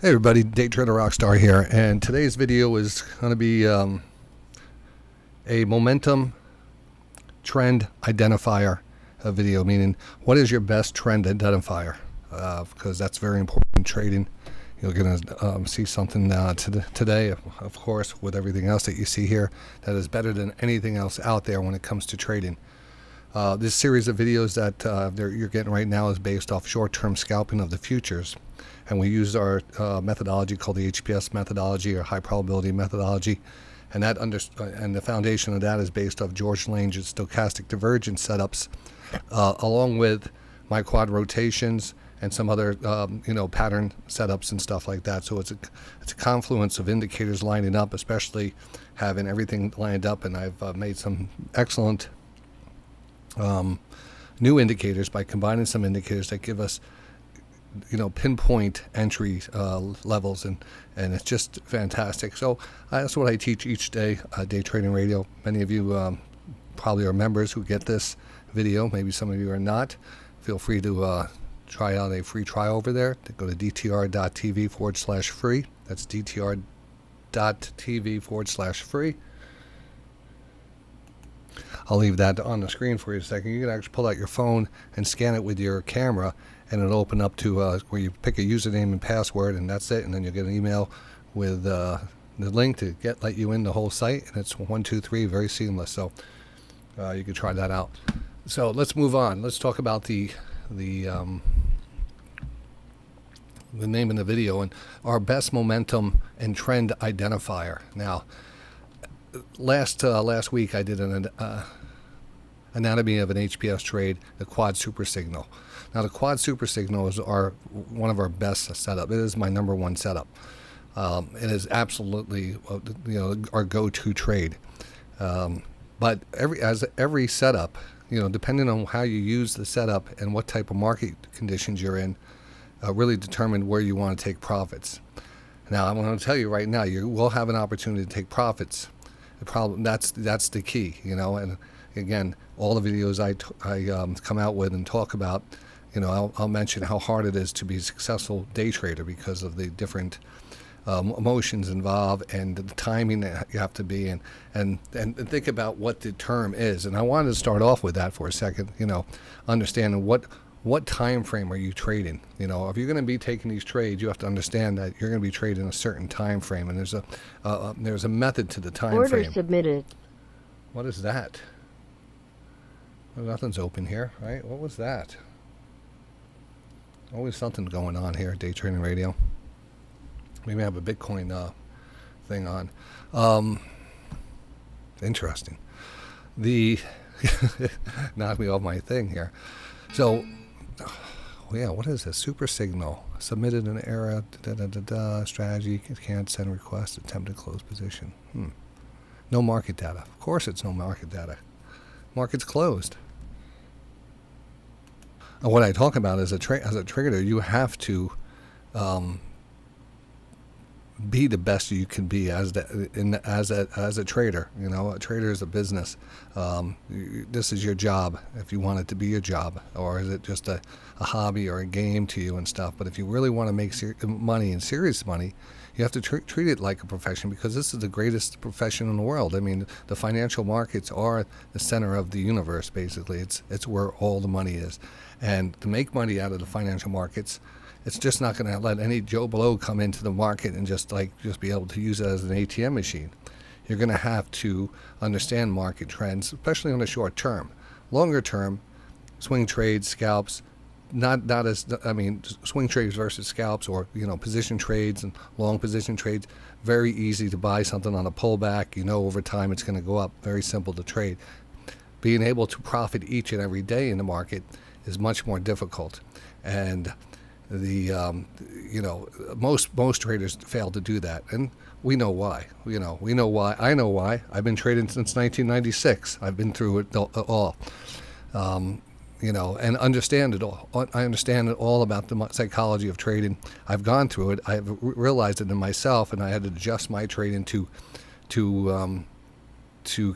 Hey everybody, Day Trader Rockstar here, and today's video is going to be a momentum trend identifier video, meaning what is your best trend identifier, because that's very important in trading. You're going to see something today, of course, with everything else that you see here, that is better than anything else out there when it comes to trading. This series of videos that you're getting right now is based off short-term scalping of the futures. And we use our methodology called the HPS methodology, or high probability methodology, and and the foundation of that is based off George Lange's stochastic divergence setups, along with my quad rotations and some other pattern setups and stuff like that. So it's a confluence of indicators lining up, especially having everything lined up. And I've made some excellent new indicators by combining some indicators that give us pinpoint entry levels, and it's just fantastic. So that's what I teach each day, Day Trading Radio. Many of you probably are members who get this video. Maybe some of you are not. Feel free to try out a free trial over there. Go to dtr.tv/free. That's dtr.tv/free. I'll leave that on the screen for you a second. You can actually pull out your phone and scan it with your camera, and it'll open up to where you pick a username and password, and that's it. And then you'll get an email with the link to let you in the whole site, and it's 1, 2, 3, very seamless. So you can try that out. So let's move on. Let's talk about the name of the video and our best momentum and trend identifier. Now, last week I did an anatomy of an HPS trade, the quad super signal. Now the quad super signal is one of our best setup. It is my number one setup. It is absolutely our go-to trade. But every setup, depending on how you use the setup and what type of market conditions you're in, really determine where you want to take profits. Now I'm going to tell you right now, you will have an opportunity to take profits. The problem, that's the key, and again, all the videos I come out with and talk about, I'll mention how hard it is to be a successful day trader because of the different emotions involved and the timing that you have to be in, and think about what the term is. And I wanted to start off with that for a second, understanding what time frame are you trading. If you're going to be taking these trades, you have to understand that you're going to be trading a certain time frame, and there's a method to the time frame. Order submitted. What is that? Well, nothing's open here, right? What was that? Always something going on here at Day Trading Radio. Maybe I have a Bitcoin thing on. Interesting. Knocked me off my thing here. So, yeah, what is this? Super signal. Submitted an error. Strategy. Can't send request. Attempt to close position. No market data. Of course it's no market data. Market's closed. And what I talk about is as a trader, you have to be the best you can be as a trader. A trader is a business. This is your job, if you want it to be your job, or is it just a hobby or a game to you and stuff. But if you really want to make money and serious money, you have to treat it like a profession, because this is the greatest profession in the world. I mean, the financial markets are the center of the universe, basically. It's where all the money is. And to make money out of the financial markets, it's just not going to let any Joe Blow come into the market and just be able to use it as an ATM machine. You're going to have to understand market trends, especially on the short term. Longer term, swing trades, scalps, swing trades versus scalps, or position trades and long position trades. Very easy to buy something on a pullback. Over time it's going to go up. Very simple to trade. Being able to profit each and every day in the market is much more difficult, and most traders fail to do that, and we know why. We know why. I know why. I've been trading since 1996. I've been through it all. And understand it all. I understand it all about the psychology of trading. I've gone through it. I've realized it in myself, and I had to adjust my trading to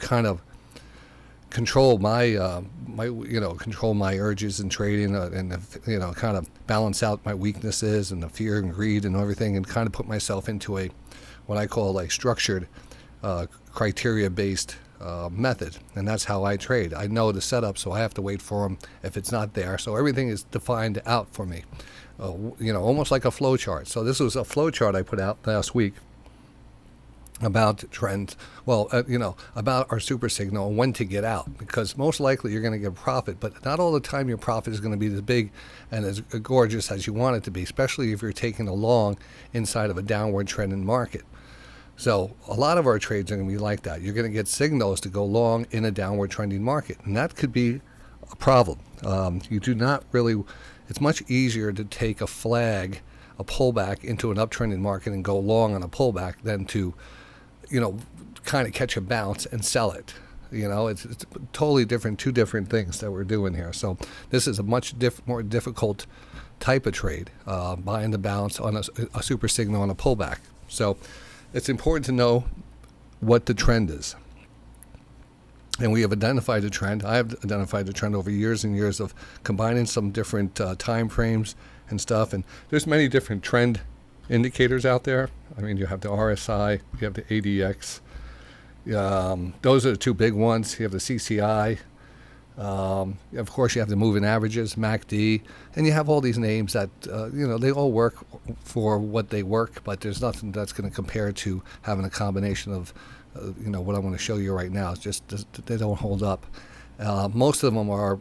kind of control control my urges in trading, and kind of balance out my weaknesses and the fear and greed and everything, and kind of put myself into a what I call like structured, criteria based method. And that's how I trade. I know the setup, so I have to wait for them if it's not there. So everything is defined out for me, almost like a flow chart. So this was a flow chart I put out last week about trends, about our super signal and when to get out, because most likely you're going to get profit, but not all the time your profit is going to be as big and as gorgeous as you want it to be, especially if you're taking a long inside of a downward trending market. So a lot of our trades are going to be like that. You're going to get signals to go long in a downward trending market, and that could be a problem. You do not really, it's much easier to take a pullback into an uptrending market and go long on a pullback than to kind of catch a bounce and sell it. It's totally different, two different things that we're doing here. So this is a much more difficult type of trade, buying the bounce on a super signal on a pullback. So it's important to know what the trend is. And we have identified a trend. I have identified a trend over years and years of combining some different time frames and stuff. And there's many different trend indicators out there. I mean, you have the RSI, you have the ADX. Those are the two big ones. You have the CCI. Of course, you have the moving averages, MACD, and you have all these names that, they all work for what they work, but there's nothing that's going to compare to having a combination of, what I'm going to show you right now. It's just, they don't hold up. Most of them are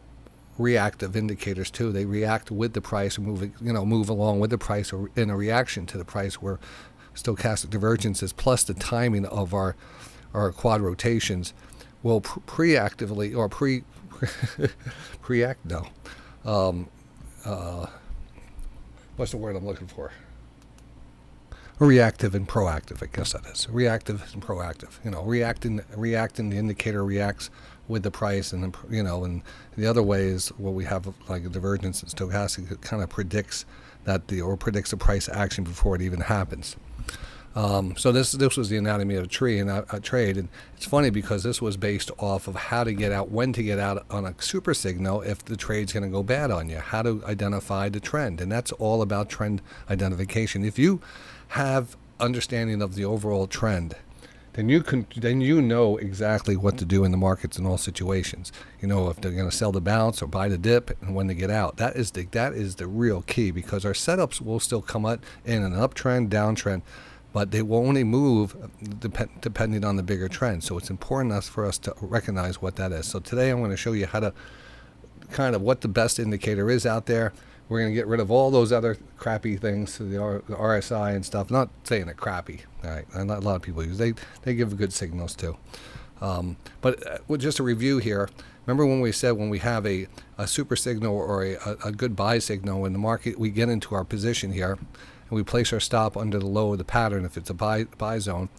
reactive indicators too. They react with the price and move along with the price or in a reaction to the price, where stochastic divergences plus the timing of our quad rotations will preactively or preact. No, what's the word I'm looking for? Reactive and proactive, I guess that is. Reactive and proactive. Reacting. The indicator reacts with the price, and and the other way is what we have like a divergence in stochastic. It kind of predicts predicts the price action before it even happens. So this was the anatomy of a trade, and it's funny because this was based off of how to get out, when to get out on a super signal if the trade's going to go bad on you, how to identify the trend, and that's all about trend identification. If you have understanding of the overall trend, then you know exactly what to do in the markets in all situations. If they're going to sell the bounce or buy the dip and when to get out. That is the real key, because our setups will still come out in an uptrend, downtrend, but they will only move depending on the bigger trend. So it's important for us to recognize what that is. So today I'm going to show you how to kind of what the best indicator is out there. We're going to get rid of all those other crappy things, the RSI and stuff. Not saying it crappy, all right? A lot of people use. They give good signals too. But just a review here. Remember when we said when we have a super signal or a good buy signal in the market, we get into our position here and we place our stop under the low of the pattern. If it's a buy zone,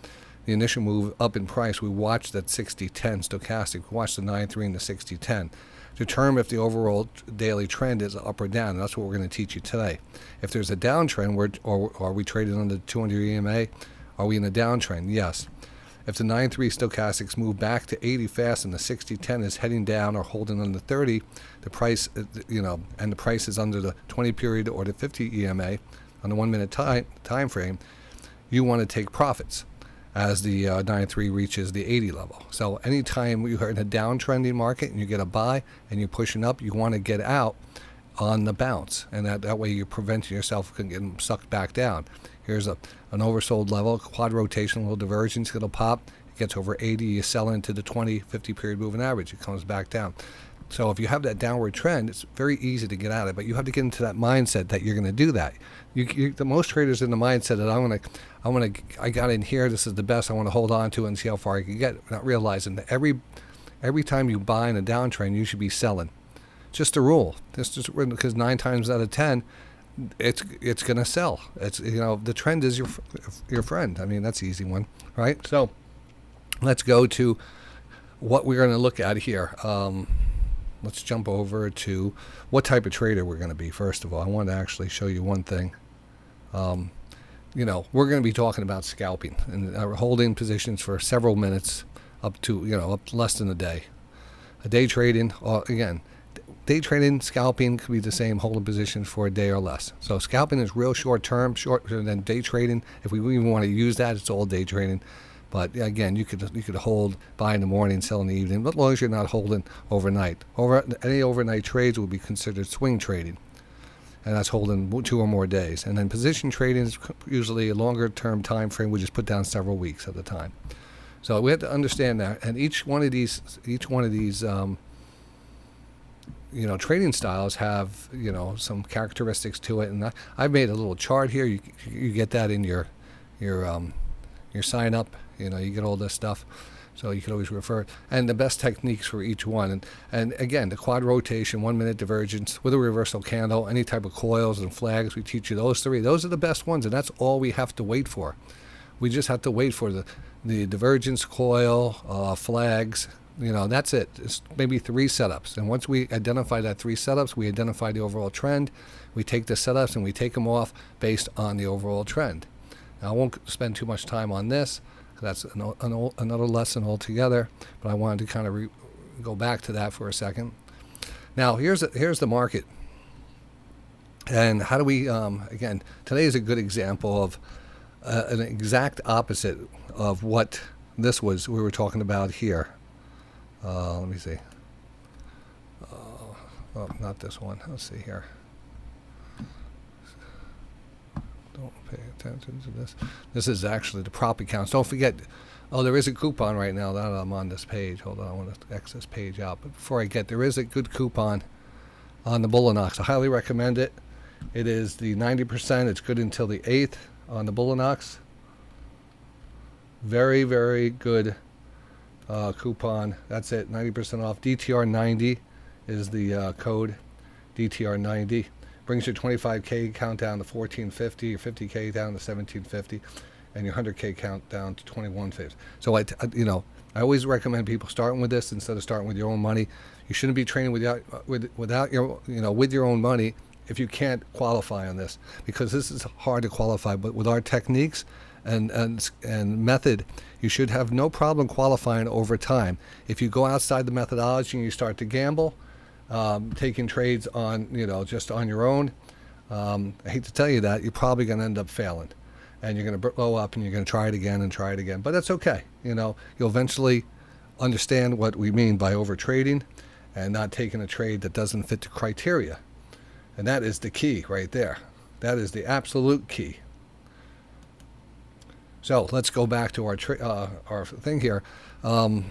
the initial move up in price, we watch that 60-10 stochastic. We watch the 9-3 and the 60-10. Determine if the overall daily trend is up or down. And that's what we're going to teach you today. If there's a downtrend, or are we traded on the 200 EMA? Are we in a downtrend? Yes. If the 9-3 stochastics move back to 80 fast and the 60-10 is heading down or holding on the 30, the price, and the price is under the 20 period or the 50 EMA on the 1 minute time frame, you want to take profits as the 9-3 reaches the 80 level. So anytime you are in a downtrending market and you get a buy and you're pushing up, you want to get out on the bounce, and that way you're preventing yourself from getting sucked back down. Here's an oversold level, quad rotational divergence, it'll pop, it gets over 80, you sell into the 20, 50 period moving average, it comes back down. So if you have that downward trend, it's very easy to get out of it, but you have to get into that mindset that you're going to do that. The most traders in the mindset that I got in here, this is the best, I want to hold on to it and see how far I can get, not realizing that every time you buy in a downtrend, you should be selling. Just a rule. This just because 9 times out of 10, it's going to sell. It's the trend is your friend. I mean, that's the easy one, right? So let's go to what we're going to look at here. Let's jump over to what type of trader we're going to be. First of all, I want to actually show you one thing. We're going to be talking about scalping and holding positions for several minutes up to up less than a day. A day trading, again, day trading, scalping could be the same, holding positions for a day or less. So scalping is real short term, shorter than day trading. If we even want to use that, it's all day trading. But again, you could hold, buy in the morning, sell in the evening, but as long as you're not holding overnight. Any overnight trades will be considered swing trading, and that's holding 2 or more days. And then position trading is usually a longer term time frame. We just put down several weeks at a time. So we have to understand that, and each one of these trading styles have some characteristics to it. And I've made a little chart here. You get that in your sign up. You get all this stuff, so you can always refer. And the best techniques for each one. And again, the quad rotation, 1 minute divergence with a reversal candle, any type of coils and flags. We teach you those 3. Those are the best ones, and that's all we have to wait for. We just have to wait for the divergence coil, flags. That's it. It's maybe 3 setups. And once we identify that 3 setups, we identify the overall trend. We take the setups and we take them off based on the overall trend. Now, I won't spend too much time on this. That's another lesson altogether. But I wanted to kind of go back to that for a second. Now, here's the market. And how do we, again, today is a good example of an exact opposite of what we were talking about here. Let me see. Oh, not this one. Let's see here. Don't pay attention to this. This is actually the prop accounts. Don't forget. Oh, there is a coupon right now that I'm on this page. Hold on, I want to X this page out. But before there is a good coupon on the Bullinox. I highly recommend it. It is the 90%. It's good until the 8th on the Bullinox. Very, very good coupon. That's it, 90% off. DTR90 is the code. DTR90 brings your 25K count down to 1450, your 50K down to 1750, and your 100K count down to 2150. So I always recommend people starting with this instead of starting with your own money. You shouldn't be trading without your own money if you can't qualify on this, because this is hard to qualify. But with our techniques and method, you should have no problem qualifying over time. If you go outside the methodology and you start to gamble, taking trades on just on your own, I hate to tell you that, you're probably going to end up failing, and you're going to blow up, and you're going to try it again and try it again. But that's okay. You'll eventually understand what we mean by over trading and not taking a trade that doesn't fit the criteria. And that is the key right there. That is the absolute key. So let's go back to our thing here. I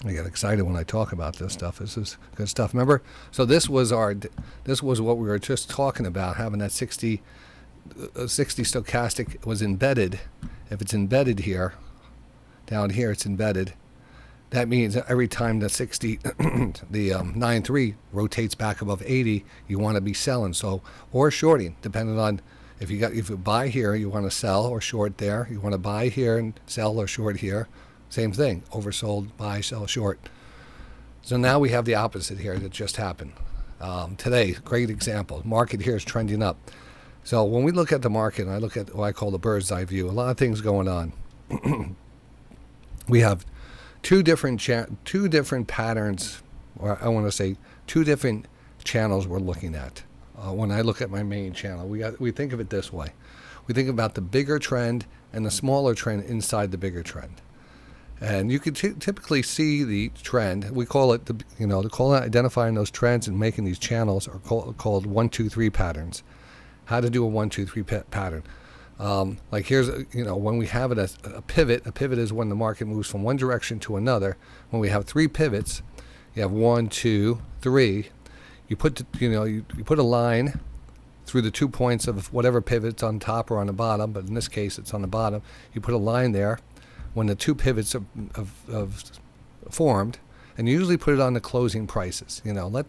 get excited when I talk about this stuff. This is good stuff. Remember? So this was what we were just talking about. Having that 60 stochastic was embedded. If it's embedded here, down here it's embedded. That means every time the 60, the 9.3 rotates back above 80, you want to be selling. So, or shorting, depending on if you buy here, you want to sell or short there. You want to buy here and sell or short here. Same thing, oversold, buy, sell, short. So now we have the opposite here that just happened. Today, great example. Market here is trending up. So when we look at the market, and I look at what I call the bird's eye view, a lot of things going on. We have two different patterns, or I want to say 2 different channels we're looking at. When I look at my main channel, we think of it this way. We think about the bigger trend and the smaller trend inside the bigger trend. And you can typically see the trend. We call it identifying those trends and making these channels are called 1, 2, 3 patterns. How to do a 1, 2, 3 pattern. Like here's, when we have it as a pivot is when the market moves from one direction to another. When we have 3 pivots, you have 1, 2, 3. You put you put a line through the 2 points of whatever pivot's on top or on the bottom, but in this case it's on the bottom. You put a line there when the 2 pivots have formed, and you usually put it on the closing prices. Let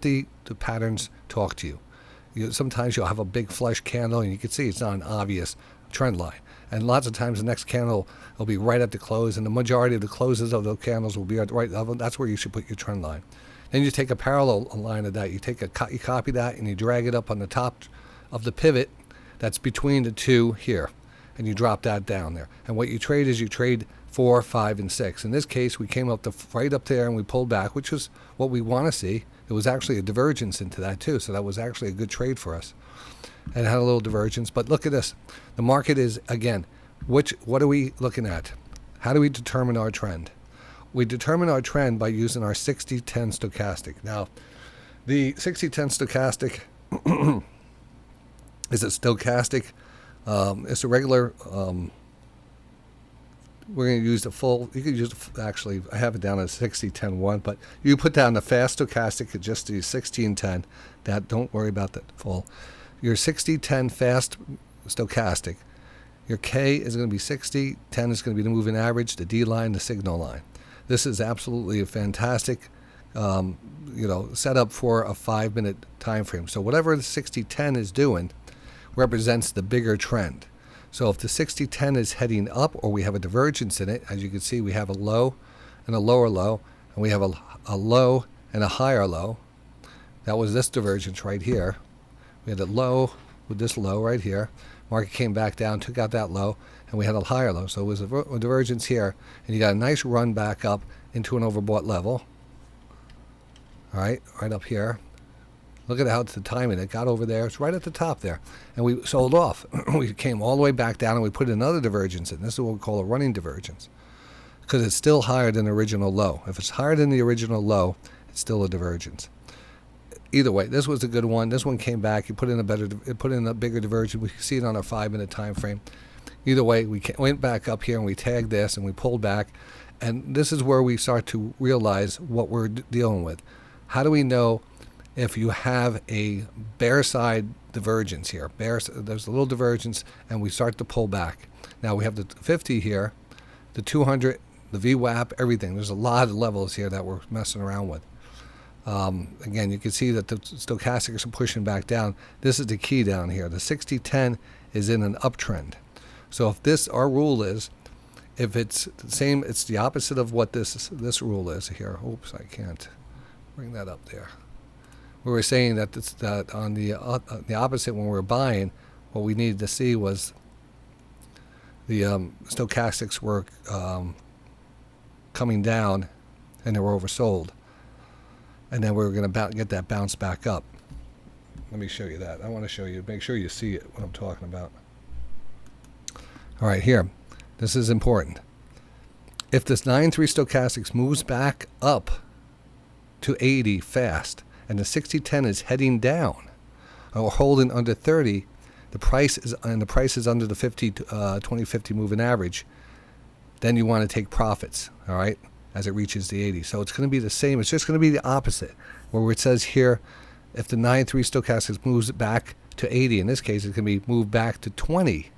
the patterns talk to you. Sometimes you'll have a big flush candle and you can see it's not an obvious trend line. And lots of times the next candle will be right at the close, and the majority of the closes of those candles will be at the right level. That's where you should put your trend line. Then you take a parallel line of that. You copy that and you drag it up on the top of the pivot that's between the 2 here, and you drop that down there. And what you trade is you trade 4, 5, and 6. In this case, we came up to right up there and we pulled back, which was what we want to see. It was actually a divergence into that too, so that was actually a good trade for us. And it had a little divergence, but look at this. The market is, again, what are we looking at? How do we determine our trend? We determine our trend by using our 60-10 stochastic. Now, the 60-10 stochastic is a stochastic. It's a regular. We're going to use the full. You could use, actually, I have it down as 60-10-1, but you put down the fast stochastic at just the 16-10. That, don't worry about that full. Your 60-10 fast stochastic. Your K is going to be 60. 10 is going to be the moving average, the D line, the signal line. This is absolutely a fantastic, setup for a 5-minute time frame. So whatever the 60-10 is doing represents the bigger trend. So if the 60-10 is heading up, or we have a divergence in it, as you can see, we have a low and a lower low, and we have a low and a higher low. That was this divergence right here. We had a low with this low right here. Market came back down, took out that low, and we had a higher low. So it was a divergence here, and you got a nice run back up into an overbought level. All right up here. Look at how it's the timing. It got over there. It's right at the top there. And we sold off. We came all the way back down, and we put another divergence in. This is what we call a running divergence, because it's still higher than the original low. If it's higher than the original low, it's still a divergence. Either way, this was a good one. This one came back. You put in a bigger divergence. We can see it on our 5-minute time frame. Either way, we went back up here and we tagged this and we pulled back. And this is where we start to realize what we're dealing with. How do we know if you have a bear side divergence here? There's a little divergence, and we start to pull back. Now we have the 50 here, the 200, the VWAP, everything. There's a lot of levels here that we're messing around with. Again, you can see that the stochastics are pushing back down. This is the key down here. The 60-10 is in an uptrend. So if this, our rule is, if it's the same, it's the opposite of what this rule is here. Oops, I can't bring that up there. We were saying that that on the opposite, when we were buying, what we needed to see was the stochastics were coming down and they were oversold. And then we were going to get that bounce back up. Let me show you that. I want to show you, make sure you see it, what I'm talking about. All right, here. This is important. If this 9-3 stochastics moves back up to 80 fast, and the 60-10 is heading down, or holding under 30, the price is under the 20-50 moving average, then you want to take profits, all right, as it reaches the 80. So it's going to be the same. It's just going to be the opposite, where it says here, if the 9-3 stochastics moves back to 80, in this case, it's going to be moved back to 20,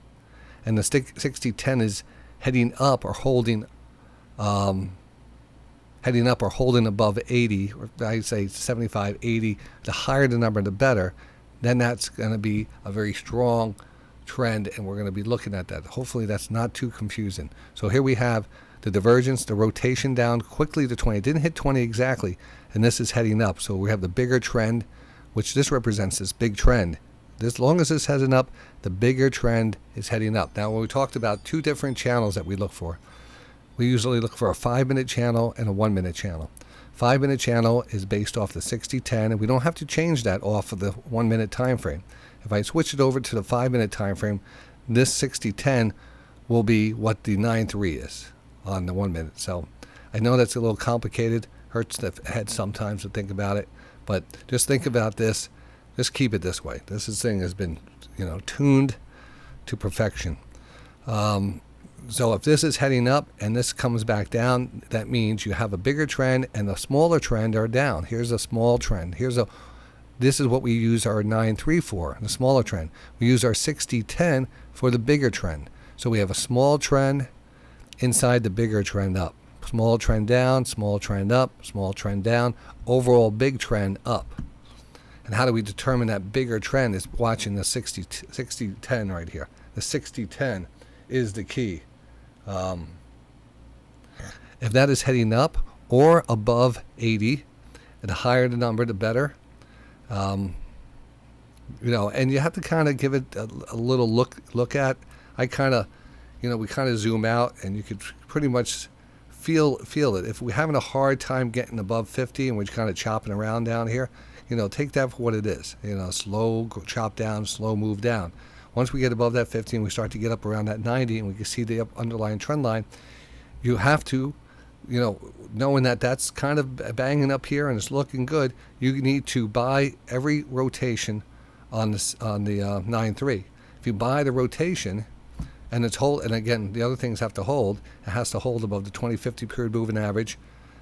and the 60-10 is heading up or holding above 80, or I say 75, 80, the higher the number, the better, then that's going to be a very strong trend, and we're going to be looking at that. Hopefully that's not too confusing. So here we have the divergence, the rotation down quickly to 20. It didn't hit 20 exactly, and this is heading up. So we have the bigger trend, which this represents this big trend. As long as it's heading up, the bigger trend is heading up. Now, when we talked about two different channels that we look for, we usually look for a 5-minute channel and a 1-minute channel. 5-minute channel is based off the 60-10, and we don't have to change that off of the 1-minute time frame. If I switch it over to the 5-minute time frame, this 60-10 will be what the 9-3 is on the 1 minute. So I know that's a little complicated, hurts the head sometimes to think about it, but just think about this. Just keep it this way. This thing has been, tuned to perfection. So if this is heading up and this comes back down, that means you have a bigger trend and a smaller trend are down. Here's a small trend. This is what we use our 9-3 for, the smaller trend. We use our 60-10 for the bigger trend. So we have a small trend inside the bigger trend up. Small trend down, small trend up, small trend down, overall big trend up. And how do we determine that bigger trend? Is watching the 60-10 right here. The 60-10 is the key. If that is heading up or above 80, and the higher the number, the better. And you have to kind of give it a little look at. I kind of, we kind of zoom out, and you could pretty much feel it. If we're having a hard time getting above 50 and we're kind of chopping around down here, take that for what it is. Slow chop down, slow move down. Once we get above that 50 and we start to get up around that 90 and we can see the underlying trend line, you have to, knowing that that's kind of banging up here and it's looking good, you need to buy every rotation on the 9-3. If you buy the rotation and it's hold, and again, the other things have to hold, it has to hold above the 20-50 period moving average.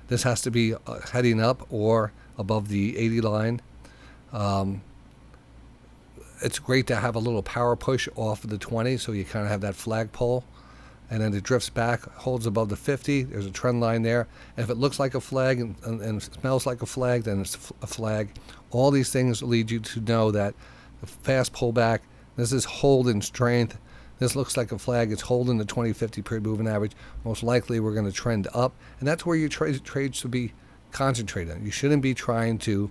This has to be heading up or above the 80 line. It's great to have a little power push off of the 20, so you kind of have that flagpole, and then it drifts back, holds above the 50. There's a trend line there. And if it looks like a flag and smells like a flag, then it's a flag. All these things lead you to know that the fast pullback, this is holding strength. This looks like a flag. It's holding the 20-50 period moving average. Most likely we're going to trend up, and that's where your trades should be concentrated on. You shouldn't be trying to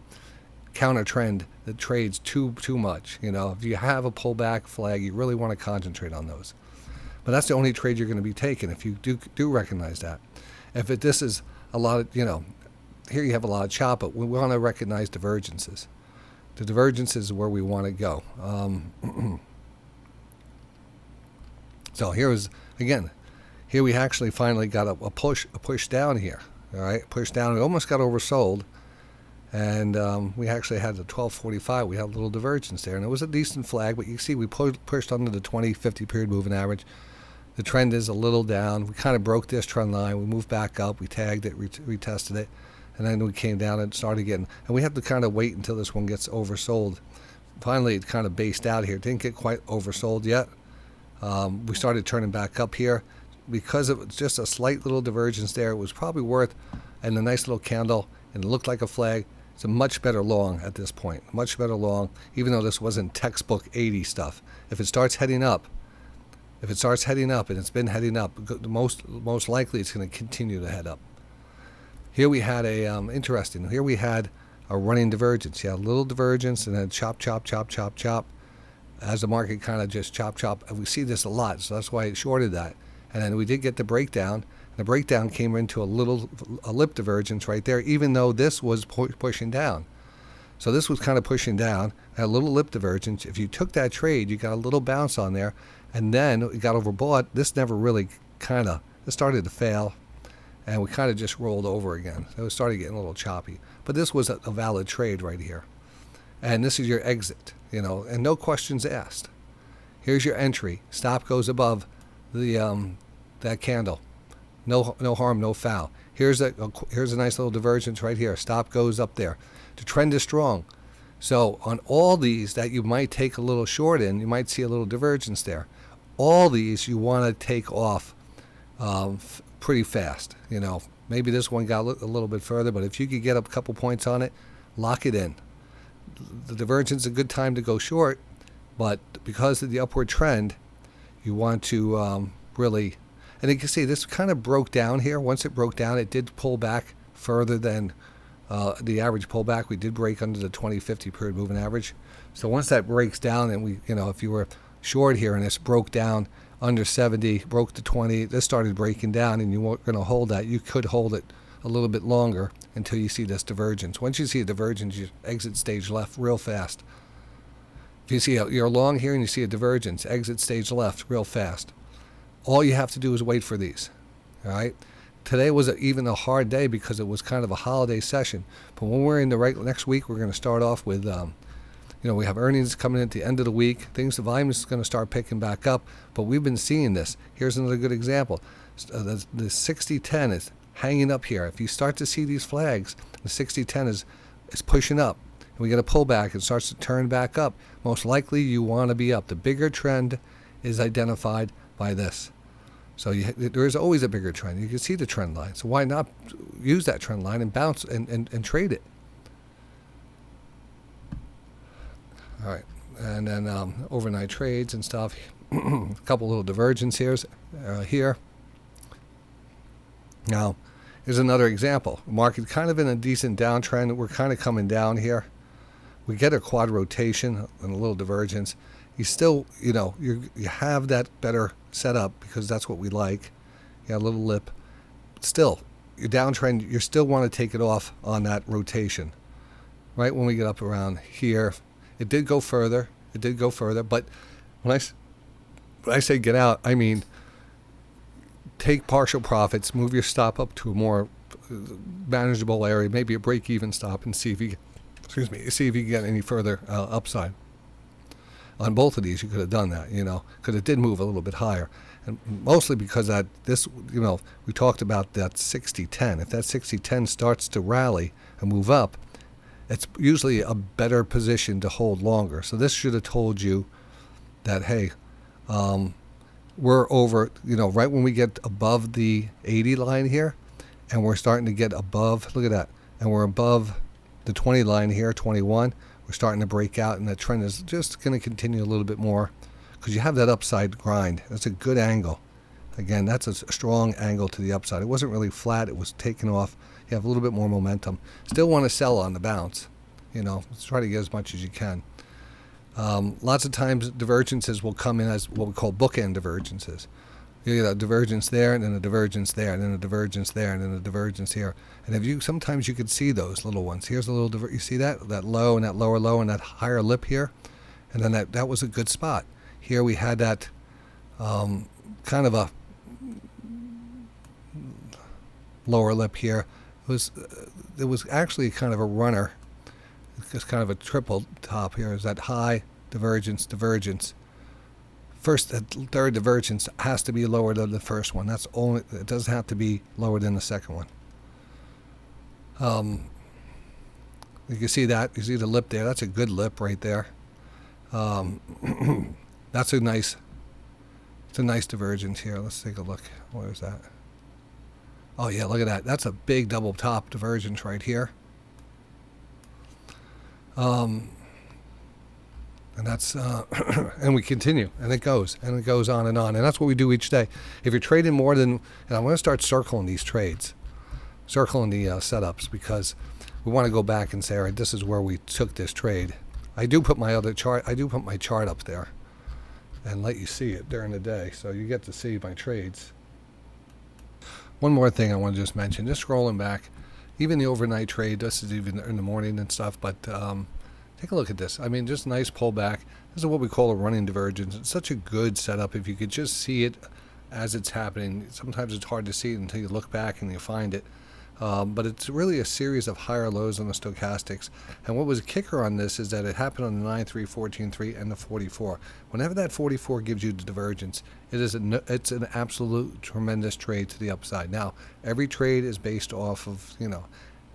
counter trend the trades too much. If you have a pullback flag, you really want to concentrate on those. But that's the only trade you're going to be taking if you do recognize that. This is a lot of, here you have a lot of chop, but we want to recognize divergences. The divergences is where we want to go. So here we actually finally got a push down here. All right, push down. We almost got oversold. And we actually had the 1245. We had a little divergence there, and it was a decent flag. But you see, we pushed under the 20-50 period moving average. The trend is a little down. We kind of broke this trend line. We moved back up. We tagged it, retested it, and then we came down and started getting. And we have to kind of wait until this one gets oversold. Finally, it kind of based out here. It didn't get quite oversold yet. We started turning back up here because it was just a slight little divergence there. It was probably worth, and a nice little candle, and it looked like a flag. It's a much better long at this point, much better long, even though this wasn't textbook 80 stuff. If it starts heading up, and it's been heading up, most likely it's going to continue to head up. Here we had here we had a running divergence. You had a little divergence and then chop, chop, chop, chop, chop, as the market kind of just chop, chop. And we see this a lot, so that's why it shorted that. And then we did get the breakdown. The breakdown came into a lip divergence right there, even though this was pushing down. So this was kind of pushing down, a little lip divergence. If you took that trade, you got a little bounce on there, and then it got overbought. This never really it started to fail, and we kind of just rolled over again. So it started getting a little choppy. But this was a valid trade right here. And this is your exit, and no questions asked. Here's your entry. Stop goes above the that candle. No harm, no foul. Here's a nice little divergence right here. Stop goes up there. The trend is strong. So on all these that you might take a little short in, you might see a little divergence there. All these you want to take off pretty fast. Maybe this one got a little bit further, but if you could get up a couple points on it, lock it in. The divergence is a good time to go short, but because of the upward trend, you want to really. And you can see this kind of broke down here. Once it broke down, it did pull back further than the average pullback. We did break under the 20-50 period moving average. So once that breaks down, and if you were short here and this broke down under 70, broke to 20, this started breaking down, and you weren't going to hold that. You could hold it a little bit longer until you see this divergence. Once you see a divergence, you exit stage left real fast. If you see you're long here and you see a divergence, exit stage left real fast. All you have to do is wait for these. All right. Today was even a hard day because it was kind of a holiday session. But when we're in the next week, we're going to start off with, we have earnings coming at the end of the week. The volume is going to start picking back up. But we've been seeing this. Here's another good example. The 60-10 is hanging up here. If you start to see these flags, the 60-10 is pushing up. And we get a pullback. It starts to turn back up. Most likely you want to be up. The bigger trend is identified by this. So there is always a bigger trend. You can see the trend line. So why not use that trend line and bounce and trade it? All right. And then overnight trades and stuff. A couple little divergence here. Now, here's another example. Market kind of in a decent downtrend. We're kind of coming down here. We get a quad rotation and a little divergence. you still, you have that better setup because that's what we like. You got a little lip. Still, your downtrend, you still want to take it off on that rotation. Right when we get up around here, it did go further. But when I say get out, I mean take partial profits, move your stop up to a more manageable area, maybe a break-even stop, and see if you get any further upside. On both of these, you could have done that, because it did move a little bit higher, and mostly because we talked about that 60-10. If that 60-10 starts to rally and move up, it's usually a better position to hold longer. So this should have told you that, hey, we're over, right when we get above the 80 line here, and we're starting to get above, look at that, and we're above the 20 line here, 21, we're starting to break out, and the trend is just going to continue a little bit more because you have that upside grind. That's a good angle. Again, that's a strong angle to the upside. It wasn't really flat. It was taken off. You have a little bit more momentum. Still want to sell on the bounce. Let's try to get as much as you can. Lots of times divergences will come in as what we call bookend divergences. You get a divergence there, and then a divergence there, and then a divergence there, and then a divergence here. And sometimes you could see those little ones. Here's a little you see that low and that lower low and that higher lip here, and then that was a good spot. Here we had that kind of a lower lip here. It was actually kind of a runner. It's kind of a triple top here. Is that high divergence. First, that third divergence has to be lower than the first one. It doesn't have to be lower than the second one. You can see that. You see the lip there. That's a good lip right there. That's a nice divergence here. Let's take a look. Where is that? Oh yeah, look at that. That's a big double top divergence right here. And that's and we continue, and it goes on, and that's what we do each day. If you're trading more than, and I'm going to start circling these trades, circling the setups, because we want to go back and say, all right, this is where we took this trade. I do put my chart up there and let you see it during the day, so you get to see my trades. One more thing I want to just mention, just scrolling back, even the overnight trade, this is even in the morning and stuff, but take a look at this. I mean, just nice pullback. This is what we call a running divergence. It's such a good setup if you could just see it as it's happening. Sometimes it's hard to see it until you look back and you find it. But it's really a series of higher lows on the stochastics. And what was a kicker on this is that it happened on the 9-3, 14-3, and the 44. Whenever that 44 gives you the divergence, it's an absolute tremendous trade to the upside. Now, every trade is based off of,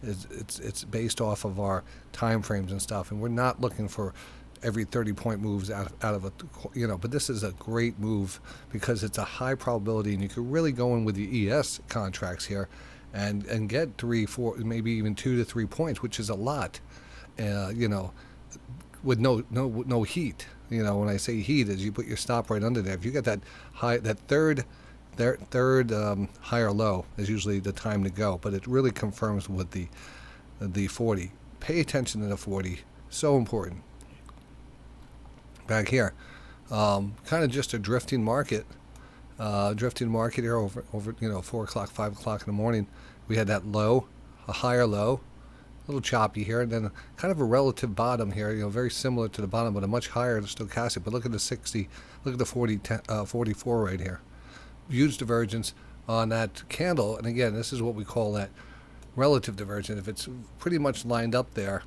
it's based off of our time frames and stuff, and we're not looking for every 30-point moves out of a, but this is a great move because it's a high probability, and you could really go in with the ES contracts here and get 3, 4, maybe even 2 to 3 points, which is a lot, with no heat. When I say heat, is you put your stop right under there. If you get that third higher low is usually the time to go, but it really confirms with the 40. Pay attention to the 40, so important. Back here, kind of just a drifting market here over 4 o'clock, 5 o'clock in the morning. We had that low, a higher low, a little choppy here, and then kind of a relative bottom here, very similar to the bottom, but a much higher stochastic. But look at the 60, look at the 44 right here. Huge divergence on that candle, and again, this is what we call that relative divergence. If it's pretty much lined up there,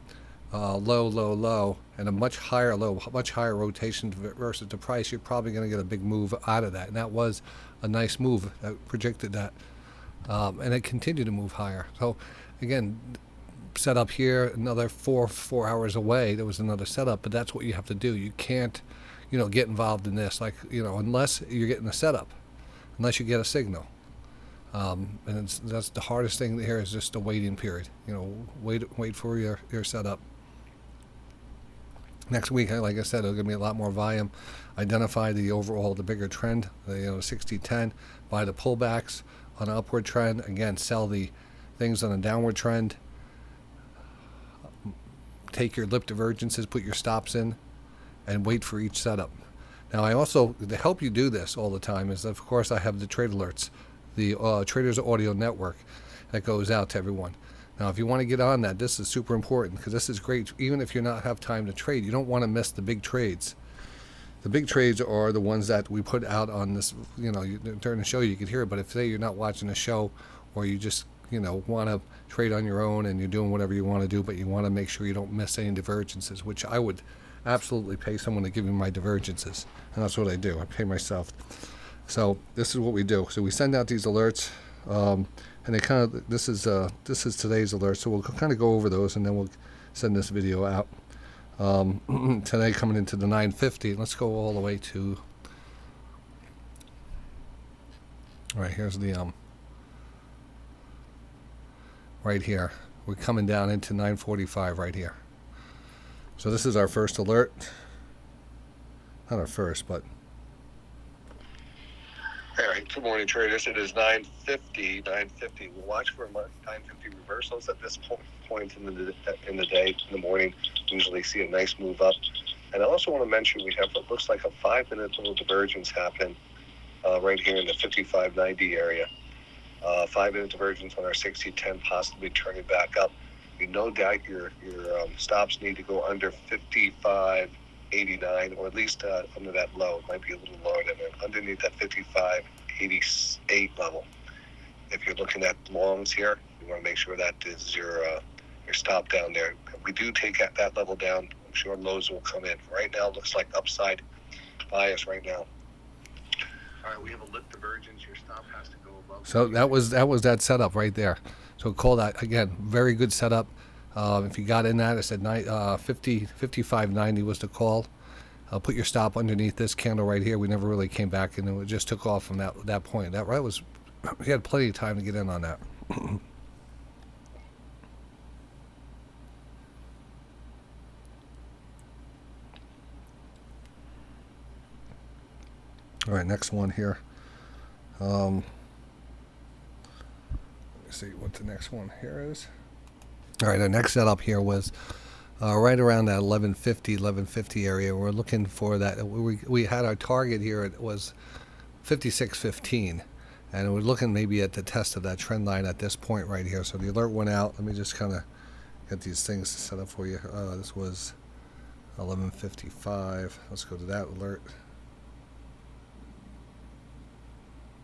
low, low, low, and a much higher low, much higher rotation versus the price, you're probably going to get a big move out of that, and that was a nice move that predicted that, and it continued to move higher. So again, set up here, another four hours away, there was another setup, but that's what you have to do. You can't get involved in this, unless you're getting a setup, unless you get a signal. And that's the hardest thing here, is just the waiting period. Wait for your setup. Next week, like I said, there's going to be a lot more volume. Identify the bigger trend, 60-10, buy the pullbacks on an upward trend. Again, sell the things on a downward trend. Take your lip divergences, put your stops in, and wait for each setup. Now, I also, to help you do this all the time, is of course I have the trade alerts, the Traders Audio Network that goes out to everyone. Now, if you want to get on that, this is super important because this is great. Even if you not have time to trade, you don't want to miss the big trades. The big trades are the ones that we put out on this, during the show you could hear it. But if say you're not watching the show, or you just, want to trade on your own and you're doing whatever you want to do, but you want to make sure you don't miss any divergences, which I would absolutely pay someone to give me my divergences. And that's what I do. I pay myself. So this is what we do. So we send out these alerts. And they kind of, this is today's alert, so we'll kind of go over those, and then we'll send this video out. Today coming into the 950. Let's go all the way to. All right, here's the right here. We're coming down into 945 right here. So this is our first alert. Not our first, but. All right, good morning, traders. It is 9:50. We'll watch for 9:50 reversals at this point in the day, in the morning. Usually see a nice move up. And I also want to mention we have what looks like a 5-minute little divergence happening right here in the 55.90 area. 5-minute divergence on our 60-10 possibly turning back up. You no doubt your stops need to go under 55.89, or at least under that low. It might be a little lower than that, underneath that 55.88 level. If you're looking at longs here, you want to make sure that is your stop down there. If we do take that level down, I'm sure lows will come in. Right now, it looks like upside bias right now. All right, we have a lip divergence. Your stop has to go above. So that was that setup right there. So call that again. Very good setup. If you got in that, I said 55.90 was the call. Put your stop underneath this candle right here. We never really came back, and it just took off from that point. That right was, we had plenty of time to get in on that. All right, next one here. Let me see what the next one here is. All right, our next setup here was right around that 1150 area. We're looking for that. We had our target here. It was 56.15, and we're looking maybe at the test of that trend line at this point right here. So the alert went out. Let me just kind of get these things set up for you. This was 11:55. Let's go to that alert.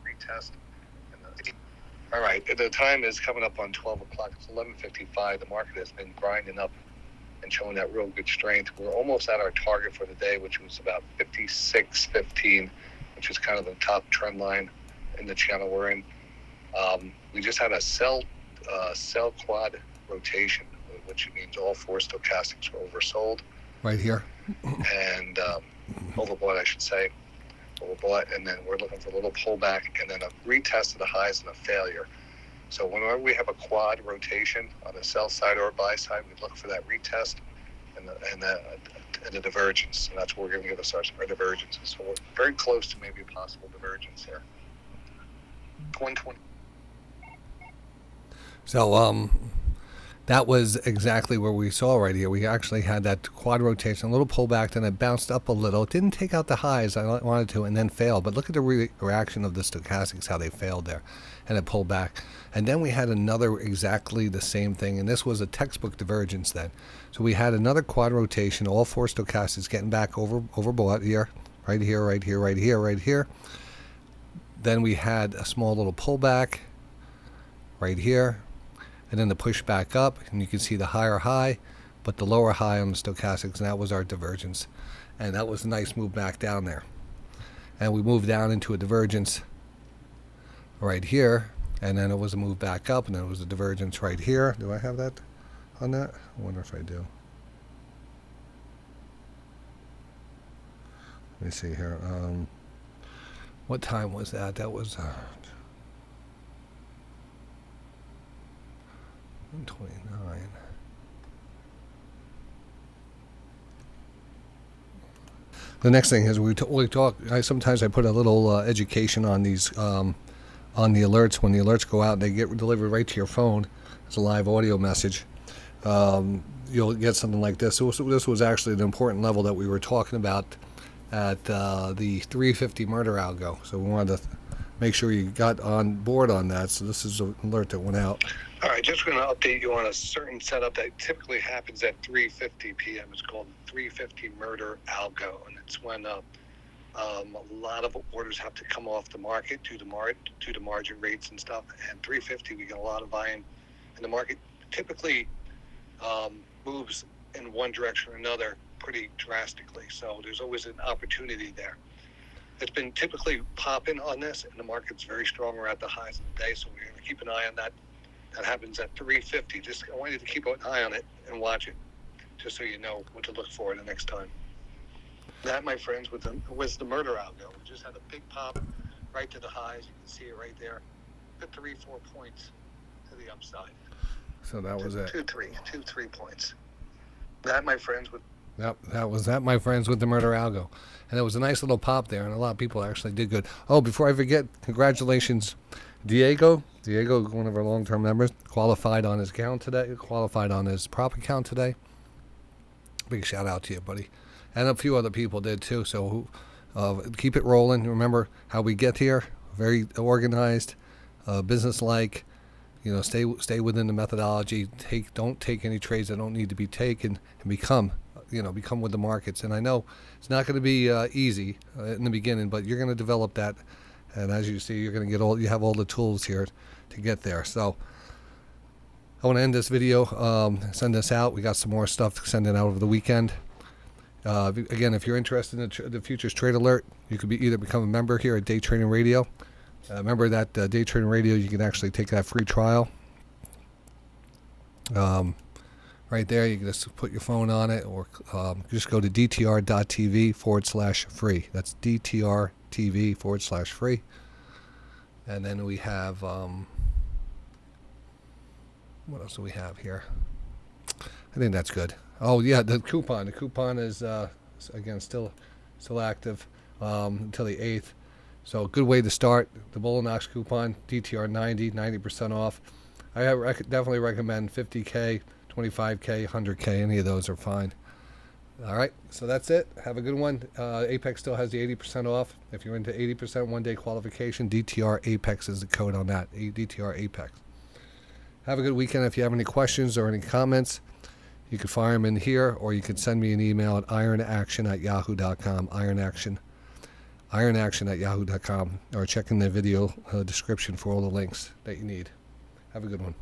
Retest. All right, the time is coming up on 12 o'clock. It's 11:55. The market has been grinding up and showing that real good strength. We're almost at our target for the day, which was about 56.15, which is kind of the top trend line in the channel we're in. We just had a sell quad rotation, which means all four stochastics were oversold. Right here. And overbought, I should say. Overbought, and then we're looking for a little pullback, and then a retest of the highs and a failure. So whenever we have a quad rotation on the sell side or buy side, we look for that retest and the divergence, and that's what we're going to give us our divergences. So we're very close to maybe a possible divergence here. 120. So that was exactly where we saw right here. We actually had that quad rotation, a little pullback, then it bounced up a little. It didn't take out the highs I wanted to, and then failed. But look at the reaction of the stochastics, how they failed there, and it pulled back. And then we had another exactly the same thing, and this was a textbook divergence then. So we had another quad rotation, all four stochastics getting back overbought here, right here, right here, right here, right here. Then we had a small little pullback right here. And then the push back up, and you can see the higher high, but the lower high on the stochastics, and that was our divergence. And that was a nice move back down there. And we moved down into a divergence right here, and then it was a move back up, and then it was a divergence right here. Do I have that on that? I wonder if I do. Let me see here. What time was that? That was 129. The next thing is we talk. Sometimes I put a little education on these on the alerts. When the alerts go out, they get delivered right to your phone. It's a live audio message. You'll get something like this. This was actually the important level that we were talking about at the 350 murder algo. So we wanted to make sure you got on board on that. So this is an alert that went out. All right, just going to update you on a certain setup that typically happens at 3:50 p.m. It's called 3:50 murder algo, and it's when a lot of orders have to come off the market due to margin rates and stuff. And 3:50, we get a lot of volume, and the market typically moves in one direction or another pretty drastically. So there's always an opportunity there. It's been typically popping on this, and the market's very strong. We're at the highs of the day, so we're going to keep an eye on that. That happens at 3:50. Just I want you to keep an eye on it and watch it, just so you know what to look for the next time. That, my friends, was the murder algo. We just had a big pop right to the highs. You can see it right there. Good 3-4 points to the upside. So that was it. 2-3 points. That, my friends, was That, my friends, with the murder algo. And it was a nice little pop there, and a lot of people actually did good. Oh, before I forget, congratulations, Diego. Diego, one of our long-term members, qualified on his account today, qualified on his prop account today. Big shout out to you, buddy. And a few other people did too. So keep it rolling. Remember how we get here. Very organized, business-like. You know, stay within the methodology. Don't take any trades that don't need to be taken, and become with the markets. And I know it's not going to be easy in the beginning, but you're going to develop that. And as you see, you're going to you have all the tools here to get there. So I want to end this video, send this out. We got some more stuff to send it out over the weekend. Again, if you're interested in the Futures Trade Alert, you could either become a member here at Day Trading Radio. Remember that Day Trading Radio, you can actually take that free trial. Right there, you can just put your phone on it, or just go to dtr.tv/free. That's dtr.tv/free. And then we have, what else do we have here? I think that's good. Oh, yeah, the coupon. The coupon is, again, still active until the 8th. So a good way to start. The Bullinox coupon, DTR 90% off. I definitely recommend 50K, 25K, 100K. Any of those are fine. All right, so that's it. Have a good one. Apex still has the 80% off. If you're into 80% one-day qualification, DTR Apex is the code on that, DTR Apex. Have a good weekend. If you have any questions or any comments, you can fire them in here, or you can send me an email at ironaction@yahoo.com, ironaction@yahoo.com, or check in the video description for all the links that you need. Have a good one.